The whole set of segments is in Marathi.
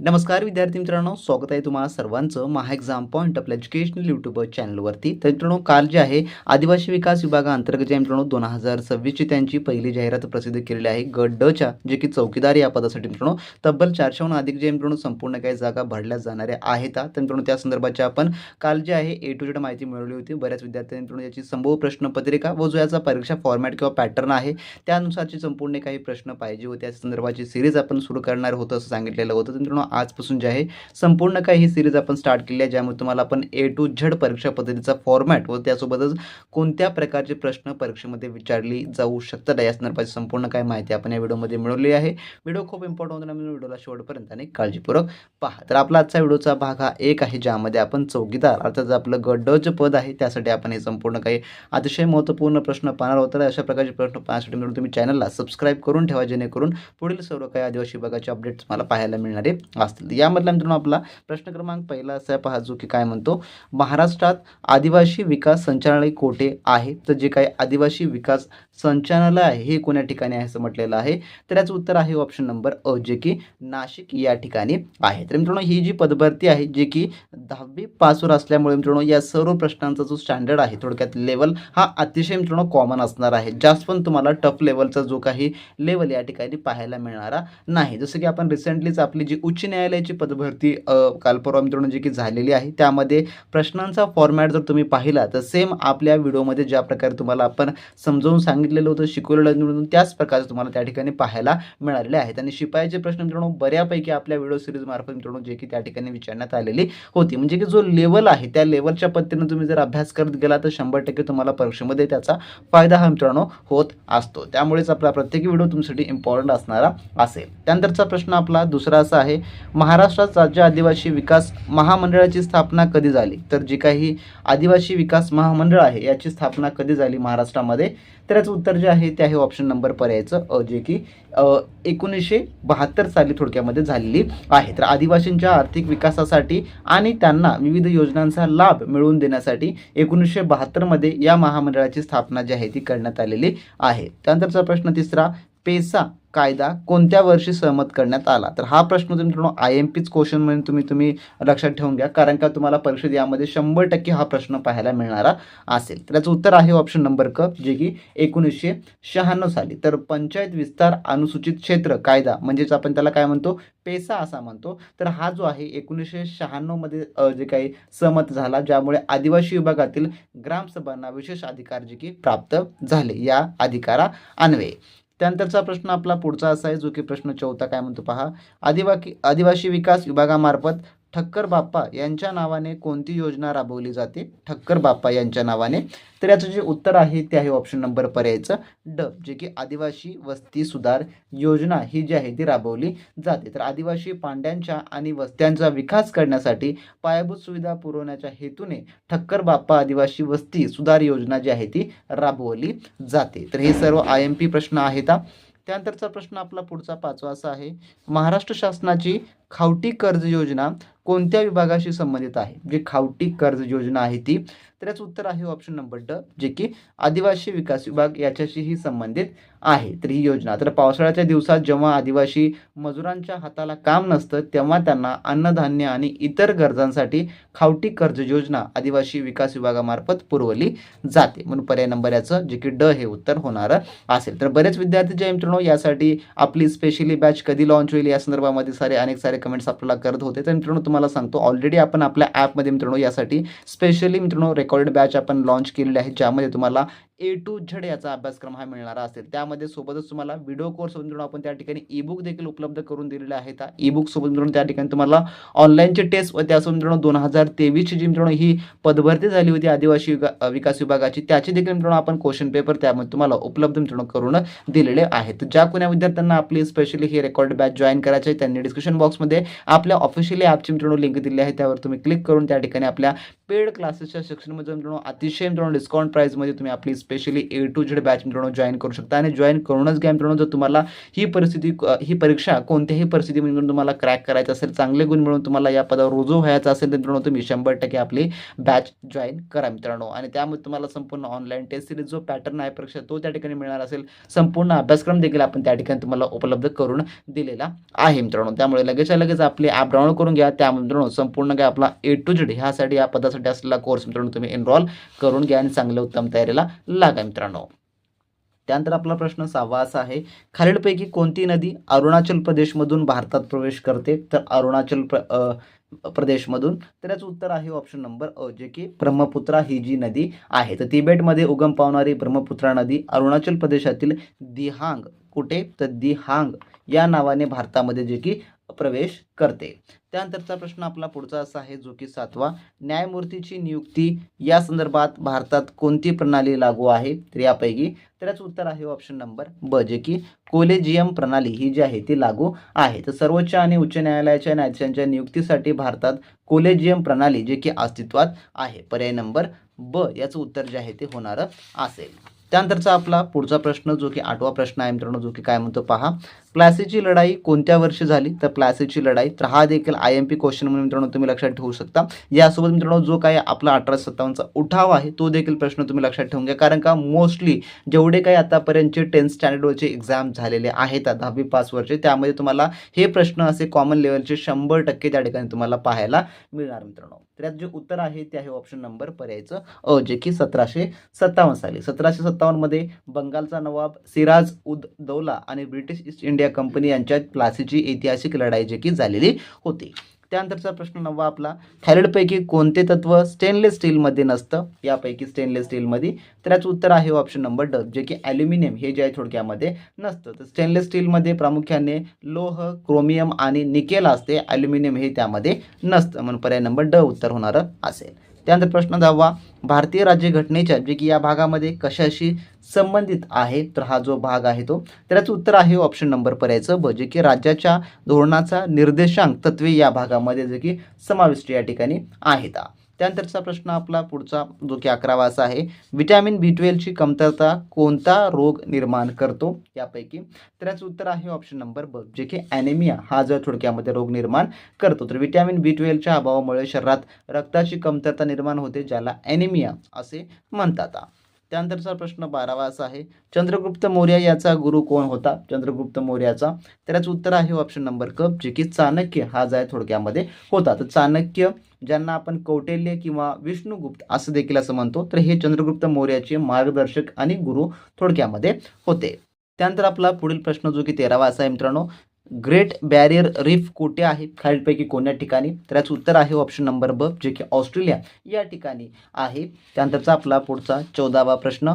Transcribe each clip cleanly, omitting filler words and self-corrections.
नमस्कार विद्यार्थी मित्रांनो, स्वागत आहे तुम्हा सर्वांचं महा एक्झाम पॉईंट आपल्या एज्युकेशनल यूट्यूब चॅनलवरती. तर मित्रांनो, काल जे आहे आदिवासी विकास विभागाअंतर्गत जे मित्रांनो 2026ची त्यांची पहिली जाहिरात प्रसिद्ध केलेली आहे. गट ड च्या जे की चौकीदार या पदासाठी मित्रांनो तब्बल 400हून अधिक जे मित्रांनो संपूर्ण काही जागा भरल्या जाणाऱ्या आहेत. तर मित्रांनो त्या संदर्भाची आपण काल जे आहे ए टू झेड माहिती मिळवली होती. बऱ्याच विद्यार्थ्यांनी मित्रांनो याची संभव प्रश्नपत्रिका व जो याचा परीक्षा फॉर्मॅट किंवा पॅटर्न आहे त्यानुसारची संपूर्ण काही प्रश्न पाहिजे होते. त्या संदर्भाची सिरीज आपण सुरू करणार होतं असं सांगितलेलं होतं. तर मित्रांनो आजपासून जे आहे संपूर्ण काही ही सिरीज आपण स्टार्ट केली आहे, ज्यामध्ये तुम्हाला आपण ए टू झेड परीक्षा पद्धतीचा फॉर्मॅट व त्यासोबतच कोणत्या प्रकारचे प्रश्न परीक्षेमध्ये विचारली जाऊ शकतात या संदर्भाची संपूर्ण काही माहिती आपण या व्हिडिओमध्ये मिळवली आहे. व्हिडिओ खूप इम्पॉर्टंट होता, म्हणून व्हिडिओला शेवटपर्यंत आणि काळजीपूर्वक पहा. तर आपला आजचा व्हिडिओचा भाग हा एक आहे, ज्यामध्ये आपण चौकीदार अर्थात आपलं गट ड चे पद आहे त्यासाठी आपण हे संपूर्ण काही अतिशय महत्त्वपूर्ण प्रश्न पाहणार आहोत. तर अशा प्रकारचे प्रश्न पाहण्यासाठी म्हणून तुम्ही चॅनलला सबस्क्राईब करून ठेवा, जेणेकरून पुढील सर्व काही आदिवासी विभागाचे अपडेट्स मला पाहायला मिळणारे असतील. यामधला मित्रांनो आपला प्रश्न क्रमांक पहिला असा पहा, जो की काय म्हणतो, महाराष्ट्रात आदिवासी विकास संचालनालय कोठे आहे? तर जे काही आदिवासी विकास संचालनालय आहे हे कोण्या ठिकाणी आहे असं म्हटलेलं आहे. तर याचं उत्तर आहे ऑप्शन नंबर अ, जे की नाशिक या ठिकाणी आहे. तर मित्रांनो ही जी पदभरती आहे जे की 10वी पासवर असल्यामुळे मित्रांनो या सर्व प्रश्नांचा जो स्टँडर्ड आहे, थोडक्यात लेवल हा अतिशय मित्रांनो कॉमन असणार आहे. जास्त पण तुम्हाला टफ लेवलचा जो काही लेवल या ठिकाणी पाहायला मिळणारा नाही. जसं की आपण रिसेंटलीच आपली जी उच्च न्यायालयाची पदभरती काल परवा मित्रांनो जी की झालेली आहे, त्यामध्ये प्रश्नांचा फॉर्मॅट जर तुम्ही पाहिला तर सेम आपल्या व्हिडिओमध्ये ज्या प्रकारे तुम्हाला आपण समजावून सांगितलेलं होतं, शिकवलेलं मिळून त्याच प्रकारे तुम्हाला त्या ठिकाणी पाहायला मिळालेले आहेत. आणि शिपायाचे प्रश्न मित्रांनो बऱ्यापैकी आपल्या व्हिडिओ सिरीज मार्फत मित्रांनो जे की त्या ठिकाणी विचारण्यात आलेली होती. म्हणजे की जो लेवल आहे त्या लेवलच्या पद्धतीने तुम्ही जर अभ्यास करत गेला तर 100% तुम्हाला परीक्षेमध्ये त्याचा फायदा हा मित्रांनो होत असतो. त्यामुळेच आपला प्रत्येक व्हिडिओ तुमच्यासाठी इम्पॉर्टंट असणारा असेल. त्यानंतरचा प्रश्न आपला दुसरा असा आहे, महाराष्ट्रात राज्य आदिवासी विकास महामंडळाची स्थापना कधी झाली? तर जी काही आदिवासी विकास महामंडळ आहे याची स्थापना कधी झाली महाराष्ट्रामध्ये? तर याचं उत्तर जे आहे ते आहे ऑप्शन नंबर पर्यायचं अ, जे की 1972 साली थोडक्यामध्ये झालेली आहे. तर आदिवासींच्या आर्थिक विकासासाठी आणि त्यांना विविध योजनांचा लाभ मिळवून देण्यासाठी 1972 मध्ये या महामंडळाची स्थापना जी आहे ती करण्यात आलेली आहे. त्यानंतरचा प्रश्न तिसरा, पेसा कायदा कोणत्या वर्षी सहमत करण्यात आला? तर हा प्रश्न तुम्ही मित्रांनो IMPच क्वेश्चन म्हणून तुम्ही लक्षात ठेवून घ्या, कारण का तुम्हाला परीक्षेत यामध्ये 100% हा प्रश्न पाहायला मिळणारा असेल. तर याचं उत्तर आहे ऑप्शन नंबर क, जे की 1996 साली. तर पंचायत विस्तार अनुसूचित क्षेत्र कायदा म्हणजेच आपण त्याला काय म्हणतो, पेसा असा म्हणतो. तर हा जो आहे 1996 मध्ये जे काही सहमत झाला, ज्यामुळे आदिवासी विभागातील ग्रामसभांना विशेष अधिकार जे की प्राप्त झाले या अधिकारा अन्वये. त्यानंतरचा प्रश्न आपला पुढचा असा आहे, जो की प्रश्न चौथा काय म्हणतो पहा, आदिवासी विकास विभागामार्फत ठक्कर बाप्पा यांच्या नावाने कोणती योजना राबवली जाते? ठक्कर बाप्पा यांच्या नावाने. तर याचं जे उत्तर आहे ते आहे ऑप्शन नंबर पर्यायचं ड, जे की आदिवासी वस्ती सुधार योजना ही जी आहे ती राबवली जाते. तर आदिवासी पांड्यांच्या आणि वस्त्यांचा विकास करण्यासाठी पायाभूत सुविधा पुरवण्याच्या हेतूने ठक्कर बाप्पा आदिवासी वस्ती सुधार योजना जी आहे ती राबवली जाते. तर हे सर्व IMP प्रश्न आहेत. त्यानंतरचा प्रश्न आपला पुढचा पाचवा असा आहे, महाराष्ट्र शासनाची खावटी कर्ज योजना कोणत्या विभागाशी संबंधित आहे? जी खावटी कर्ज योजना आहे ती, तर याचं उत्तर आहे ऑप्शन नंबर ड, जे की आदिवासी विकास विभाग याच्याशीही संबंधित आहे. तर ही योजना, तर पावसाळ्याच्या दिवसात जेव्हा आदिवासी मजुरांच्या हाताला काम नसतं तेव्हा त्यांना अन्नधान्य आणि इतर गरजांसाठी खावटी कर्ज योजना आदिवासी विकास विभागामार्फत पुरवली जाते. म्हणून पर्याय नंबर याचं जे की ड हे उत्तर होणार असेल. तर बरेच विद्यार्थी जे मित्रांनो यासाठी आपली स्पेशली बॅच कधी लॉन्च होईल या संदर्भामध्ये अनेक सारे कमेंट्स आपल्याला करत होते. तर मित्रांनो तुम्हाला सांगतो, ऑलरेडी आपण आपल्या ॲपमध्ये मित्रांनो यासाठी स्पेशली मित्रांनो रेकॉर्डेड बॅच आपण लॉन्च केलेली आहे, ज्यामध्ये तुम्हाला ए टू झेड याचा अभ्यासक्रम हा मिळणारा असेल. त्यामध्ये सोबतच तुम्हाला व्हिडिओ कोर्स मित्रांनो आपण त्या ठिकाणी ईबुक देखील उपलब्ध करून दिलेले आहेत. ईबुक सोबत मित्रांनो त्या ठिकाणी तुम्हाला ऑनलाईनचे टेस्ट व त्यासोबत मित्रांनो 2023ची जी मित्रांनो ही पदभरती झाली होती आदिवासी विकास विभागाची, त्याचे देखील मित्रांनो आपण क्वेश्चन पेपर त्यामध्ये तुम्हाला उपलब्ध मित्रांनो करून दिलेले आहेत. ज्या कोण्या विद्यार्थ्यांना आपली स्पेशली ही रेकॉर्ड बॅच जॉईन करायची आहे त्यांनी डिस्क्रिप्शन बॉक्समध्ये आपल्या ऑफिशियली ॲपची मित्रांनो लिंक दिली आहे, त्यावर तुम्ही क्लिक करून त्या ठिकाणी आपल्या पेड क्लासेसच्या सेक्शनमध्ये मित्रांनो अतिशय मित्रांनो डिस्काउंट प्राईजमध्ये तुम्ही आपली specially A to Z batch मित्रांनो जॉईन करू शकता आणि जॉईन करूनच घ्या मित्रांनो. जर तुम्हाला ही परीक्षा कोणत्याही परिस्थितीमध्ये तुम्हाला क्रॅक करायचं असेल, चांगले गुण मिळवून तुम्हाला या पदावर रुजू व्हायचं असेल तर मित्रांनो तुम्ही 100% आपली बॅच जॉईन करा मित्रांनो. आणि त्यामध्ये तुम्हाला संपूर्ण ऑनलाईन टेस्ट सिरीज जो पॅटर्न आहे परीक्षा तो त्या ठिकाणी मिळणार असेल. संपूर्ण अभ्यासक्रम देखील आपण त्या ठिकाणी तुम्हाला उपलब्ध करून दिलेला आहे मित्रांनो. त्यामुळे लगेच आपले ॲप डाउनलोड करून घ्या. त्या मित्रांनो संपूर्ण काय आपला A to Z ह्यासाठी या पदासाठी असलेला कोर्स मित्रांनो तुम्ही एनरोल करून घ्या आणि चांगल्या उत्तम तयारीला लागा मित्रांनो. त्यानंतर आपला प्रश्न 6वा असा आहे, खालीलपैकी कोणती नदी अरुणाचल प्रदेशमधून भारतात प्रवेश करते? तर प्रदेशमधून. तर याचं उत्तर आहे ऑप्शन नंबर अ, जे की ब्रह्मपुत्रा ही जी नदी आहे. तर तिबेटमध्ये उगम पावणारी ब्रह्मपुत्रा नदी अरुणाचल प्रदेशातील दिहांग कुठे तर दिहांग या नावाने भारतामध्ये जे की प्रवेश करते. त्यानंतरचा प्रश्न आपला पुढचा असा आहे जो की 7वा, न्यायमूर्तीची नियुक्ती या संदर्भात भारतात कोणती प्रणाली लागू आहे? तर यापैकी तर याचं उत्तर आहे ऑप्शन नंबर ब, जे की कोलेजियम प्रणाली ही जी आहे ती लागू आहे. तर सर्वोच्च आणि उच्च न्यायालयाच्या न्यायाधीशांच्या नियुक्तीसाठी भारतात कोलेजियम प्रणाली जे की अस्तित्वात आहे. पर्याय नंबर ब याचं उत्तर जे आहे ते होणार असेल. त्यानंतरचा आपला पुढचा प्रश्न जो की 8वा प्रश्न आहे मित्रांनो, जो की काय म्हणतो पहा, प्लासीची लढाई कोणत्या वर्षी झाली? तर प्लासीची लढाई, तर हा देखील IMP क्वेश्चन म्हणून मित्रांनो तुम्ही लक्षात ठेवू शकता. यासोबत मित्रांनो जो काही आपला 1857चा उठाव आहे तो देखील प्रश्न तुम्ही लक्षात ठेवून घ्या. कारण का मोस्टली जेवढे काही आतापर्यंतचे 10th स्टँडर्डवरचे एक्झाम झालेले आहेत 10वी पासवरचे, त्यामध्ये तुम्हाला हे प्रश्न असे कॉमन लेवलचे 100% त्या ठिकाणी तुम्हाला पाहायला मिळणार मित्रांनो. तर यात जे उत्तर आहे ते आहे ऑप्शन नंबर पर्यायचं अ, जे की 1757 साली. 1757 मध्ये बंगालचा नवाब सिराज उद दौला आणि ब्रिटिश ईस्ट इंडिया कंपनी यांच्यात प्लासीची ऐतिहासिक लढाई जी की झालेली होती. त्यानंतरचा प्रश्न 9वा आपला, खालीलपैकी कोणते तत्व स्टेनलेस स्टीलमध्ये नसतं? यापैकी स्टेनलेस स्टीलमध्ये, तर याचं उत्तर आहे ऑप्शन नंबर ड, जे की ॲल्युमिनियम हे जे आहे थोडक्यामध्ये नसतं. तर स्टेनलेस स्टीलमध्ये प्रामुख्याने लोह, क्रोमियम आणि निकेल असते, ॲल्युमिनियम हे त्यामध्ये नसतं, म्हणून पर्याय नंबर ड उत्तर होणार असेल. त्यानंतर प्रश्न 10वा, भारतीय राज्यघटनेच्या जे की या भागामध्ये कशाशी संबंधित आहे? तर हा जो भाग आहे तो, तर याचं उत्तर आहे ऑप्शन नंबर पर्यायचं ब, जे की राज्याच्या धोरणाचा निर्देशांक तत्वे या भागामध्ये जे की समाविष्ट या ठिकाणी आहेत. त्यानंतरचा प्रश्न आपला पुढचा जो की 11वा असा आहे, व्हिटॅमिन B12ची कमतरता कोणता रोग निर्माण करतो? यापैकी, तर याचं उत्तर आहे ऑप्शन नंबर ब, जे की ॲनेमिया हा जो थोडक्यामध्ये रोग निर्माण करतो. तर व्हिटॅमिन B12च्या अभावामुळे शरीरात रक्ताची कमतरता निर्माण होते, ज्याला ॲनेमिया असे म्हणतात. त्यानंतरचा प्रश्न 12वा असा आहे, चंद्रगुप्त मौर्य याचा गुरु कोण होता? चंद्रगुप्त मौर्याचा, तर याचं उत्तर आहे ऑप्शन नंबर क, जे की चाणक्य हा जो आहे थोडक्यामध्ये होता. तर चाणक्य ज्यांना आपण कौटिल्य किंवा विष्णुगुप्त असं देखील असं म्हणतो, तर हे चंद्रगुप्त मौर्याचे मार्गदर्शक आणि गुरु थोडक्यामध्ये होते. त्यानंतर आपला पुढील प्रश्न जो की 13वा असा आहे मित्रांनो, ग्रेट बॅरियर रीफ कुठे आहे? खालीलपैकी कोणत्या ठिकाणी? तर याचं उत्तर आहे ऑप्शन नंबर ब, जे की ऑस्ट्रेलिया या ठिकाणी आहे. त्यानंतरचा आपला पुढचा 14वा प्रश्न,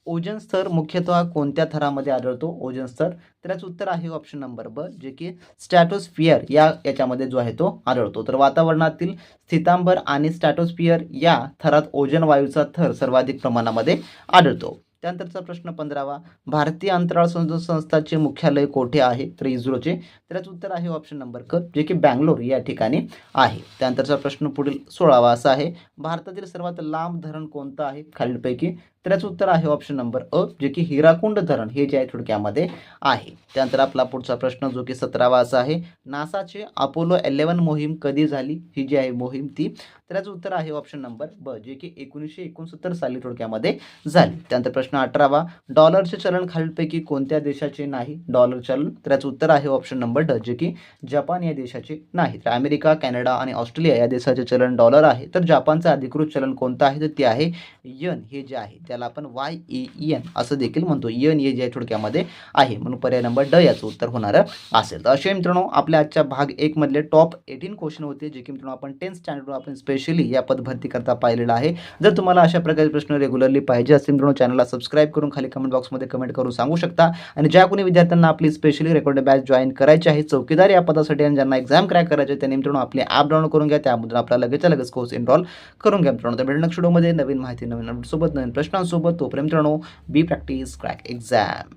ओझोन स्तर मुख्यतः कोणत्या थरामध्ये आढळतो? ओझोन स्तर, तर याचं उत्तर आहे ऑप्शन नंबर ब, जे की स्ट्रॅटोस्फियर याच्यामध्ये जो आहे तो आढळतो. तर वातावरणातील स्थितांबर आणि स्ट्रॅटोस्फियर या थरात ओझोन वायूचा थर सर्वाधिक प्रमाणामध्ये आढळतो. त्यानंतरचा प्रश्न 15वा, भारतीय अंतराळ संस्थाचे मुख्यालय कोठे आहे? तर इस्रोचे, तर याचं उत्तर आहे ऑप्शन नंबर क, जे की बँगलोर या ठिकाणी आहे. त्यानंतरचा प्रश्न पुढील 16वा असा आहे, भारतातील सर्वात लांब धरण कोणतं आहे? खालीलपैकी, तर याचं उत्तर आहे ऑप्शन नंबर अ, जे की हिराकुंड धरण हे जे आहे थोडक्यामध्ये आहे. त्यानंतर आपला पुढचा प्रश्न जो की 17वा असा आहे, नासाचे अपोलो 11 मोहीम कधी झाली? ही जी आहे मोहीम ती, तर याचं उत्तर आहे ऑप्शन नंबर ब, जे की 1969 साली थोडक्यामध्ये झाली. त्यानंतर प्रश्न 18वा, डॉलरचे चलन खालीलपैकी कोणत्या देशाचे नाही? डॉलर चलन, तर याचं उत्तर आहे ऑप्शन नंबर ड, जे की जपान या देशाचे नाही. तर अमेरिका, कॅनडा आणि ऑस्ट्रेलिया या देशाचे चलन डॉलर आहे. तर जपानचं अधिकृत चलन कोणतं आहे? तर ते आहे यन हे जे आहे त्याला आपण YEN असं देखील म्हणतो. यन हे जे आहे थोडक्यामध्ये आहे, म्हणून पर्याय नंबर ड याचं उत्तर होणार असेल. तर असे मित्रांनो आपल्या आजच्या भाग 1 मधले टॉप 18 क्वेश्चन होते, जे की मित्रांनो आपण 10th स्टँडर्ड आपण स्पेशली या पदभरती करता पाहिलेलं आहे. जर तुम्हाला अशा प्रकारचे प्रश्न रेग्युलरली पाहिजे असतील मित्रांनो, चॅनलला सबस्क्राईब करून खाली कमेंट बॉक्समध्ये कमेंट करून सांगू शकता. आणि ज्या कोणी विद्यार्थ्यांना आपली स्पेशली रेकॉर्डेड बॅच जॉईन करायची आहे चौकीदार या पदासाठी आणि ज्यांना एक्झाम क्रॅक करायचे त्यांनी मित्रांनो आपले ॲप डाउनलोड करून घ्या. त्यामधून आपल्याला लगेच कोर्स एनरोल करून घ्या मित्रांनो. तर भेटू नेक्स्ट व्हिडिओमध्ये नवीन माहिती, नवीन अपडेट सोबत, नवीन प्रश्नांसोबत. तोपर्यंत मित्रांनो बी प्रॅक्टिस क्रॅक एक्झाम.